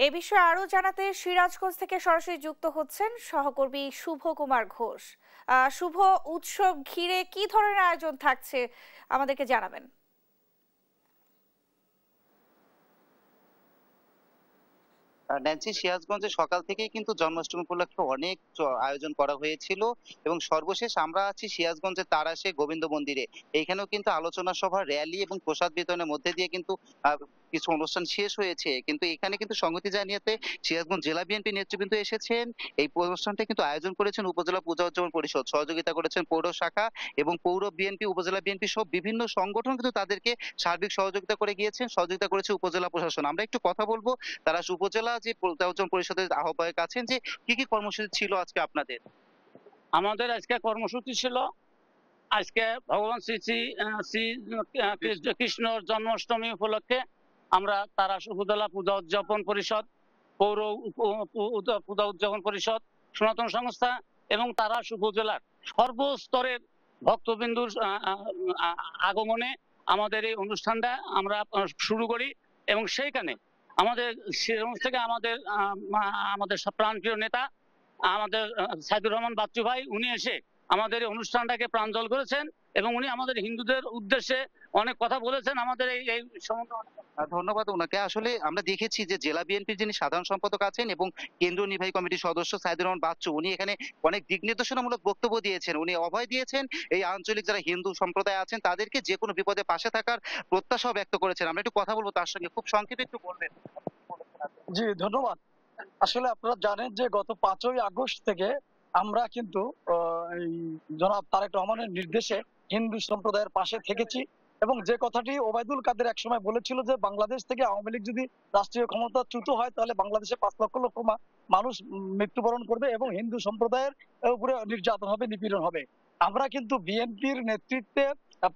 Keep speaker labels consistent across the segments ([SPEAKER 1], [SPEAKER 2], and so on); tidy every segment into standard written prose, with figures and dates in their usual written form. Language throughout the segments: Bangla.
[SPEAKER 1] এ বিষয়ে আরো জানাতে সিরাজগঞ্জ থেকে সরাসরি যুক্ত হচ্ছেন সহকর্মী শুভ কুমার ঘোষ। শুভ, উৎসব ঘিরে কি ধরনের আয়োজন থাকছে আমাদেরকে জানাবেন।
[SPEAKER 2] ন্যান্সি, সিরাজগঞ্জে সকাল থেকেই কিন্তু জন্মাষ্টমী উপলক্ষে অনেক আয়োজন করা হয়েছিল এবং সর্বশেষ আমরা আছি সিরাজগঞ্জের তারাশে গোবিন্দ মন্দিরে। এইখানেও কিন্তু আলোচনা সভা, র‍্যালি এবং প্রসাদ বিতরণের মধ্যে দিয়ে কিন্তু কিছু অনুষ্ঠান শেষ হয়েছে। কিন্তু এখানে কিন্তু সংগতি জানিয়েতে সিরাজগঞ্জ জেলা বিএনপি নেতৃবৃন্দ এসেছেন। এই অনুষ্ঠানটা কিন্তু আয়োজন করেছেন উপজেলা পূজা উদযাপন পরিষদ, সহযোগিতা করেছেন পৌর শাখা এবং পৌর বিএনপি, উপজেলা বিএনপি সহ বিভিন্ন সংগঠন কিন্তু তাদেরকে সার্বিক সহযোগিতা করে গিয়েছেন। সহযোগিতা করেছে উপজেলা প্রশাসন। আমরা একটু কথা বলবো তারা উপজেলা যে পূজা উদযাপন পরিষদের আহ্বায়ক আছেন, যে কি কর্মসূচি ছিল আজকে আপনাদের?
[SPEAKER 3] আমাদের আজকে কর্মসূচি ছিল, আজকে ভগবান শ্রী শ্রী শ্রী কৃষ্ণর জন্মাষ্টমী উপলক্ষে আমরা তারা উপজেলা পূজা উদযাপন পরিষদ, পৌর পূজা উদযাপন পরিষদ, সনাতন সংস্থা এবং তারা উপজেলার সর্বস্তরের ভক্তবিন্দুর আগমনে আমাদের এই অনুষ্ঠানটা আমরা শুরু করি। এবং সেইখানে আমাদের সিরাজগঞ্জ থেকে আমাদের আমাদের প্রাণপ্রিয় নেতা আমাদের সাইদুর রহমান বাচ্চু ভাই, উনি এসে আমাদের এই অনুষ্ঠানটাকে প্রাঞ্জল করেছেন এবং উনি আমাদের হিন্দুদের উদ্দেশ্যে অনেক কথা বলেছেন। আমাদের এই
[SPEAKER 2] ধন্যবাদ ওনাকে। আসলে আমরা দেখেছি যে জেলা বিএনপির যিনি সাধারণ সম্পাদক আছেন এবং কেন্দ্রীয় নির্বাহী কমিটির সদস্য সাইদুর রহমান বাচ্চু, উনি এখানে অনেক দিক নির্দেশনামূলক বক্তব্য দিয়েছেন। উনি অভয় দিয়েছেন এই আঞ্চলিক যারা হিন্দু সম্প্রদায় আছেন তাদেরকে যে কোনো বিপদে পাশে থাকার প্রত্যাশাও ব্যক্ত করেছেন। আমরা একটু কথা বলবো তার সঙ্গে, খুব সংক্ষেপে একটু বলবেন।
[SPEAKER 4] জি, ধন্যবাদ। আসলে আপনারা জানেন যে গত ৫ই আগস্ট থেকে আমরা কিন্তু এই জনাব তারেক রহমানের নির্দেশে হিন্দু সম্প্রদায়ের পাশে থেকেছি এবং যে কথাটি ওবায়দুল কাদের একসময় বলেছিল যে বাংলাদেশ থেকে আওয়ামী লীগ যদি রাষ্ট্রীয় ক্ষমতাচ্যুত হয় তাহলে বাংলাদেশে ৫ লক্ষ লক্ষ মানুষ মৃত্যুবরণ করবে এবং হিন্দু সম্প্রদায়ের উপরে নির্যাতন হবে, নিপীড়ন হবে। আমরা কিন্তু বিএনপির নেতৃত্বে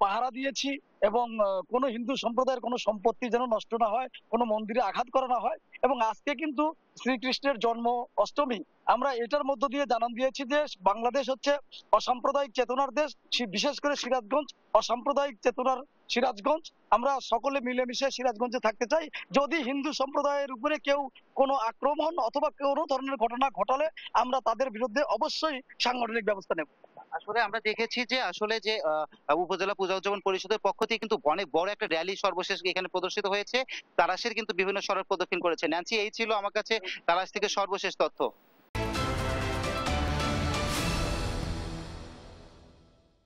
[SPEAKER 4] পাহারা দিয়েছি এবং কোনো হিন্দু সম্প্রদায়ের কোনো সম্পত্তি যেন নষ্ট না হয়, কোনো মন্দিরে আঘাত করা না হয়। এবং আজকে কিন্তু শ্রীকৃষ্ণের জন্ম অষ্টমী, আমরা এটার মধ্য দিয়ে জানান দিয়েছি যে বাংলাদেশ হচ্ছে অসাম্প্রদায়িক চেতনার দেশ, বিশেষ করে সিরাজগঞ্জ অসাম্প্রদায়িক চেতনার সিরাজগঞ্জ। আমরা সকলে মিলেমিশে সিরাজগঞ্জে থাকতে চাই। যদি হিন্দু সম্প্রদায়ের উপরে কেউ কোনো আক্রমণ অথবা কোনো ধরনের ঘটনা ঘটালে আমরা তাদের বিরুদ্ধে অবশ্যই সাংগঠনিক ব্যবস্থা নেব।
[SPEAKER 2] আসলে আমরা দেখেছি যে আসলে যে উপজেলা পূজা উদযাপন পরিষদের পক্ষ থেকে কিন্তু অনেক বড় একটা র‍্যালি সর্বশেষ এখানে প্রদর্শিত হয়েছে। তারাশের কিন্তু বিভিন্ন সড়ক প্রদক্ষিণ করেছে। ন্যান্সি, এই ছিল আমার কাছে তারাশ থেকে সর্বশেষ তথ্য।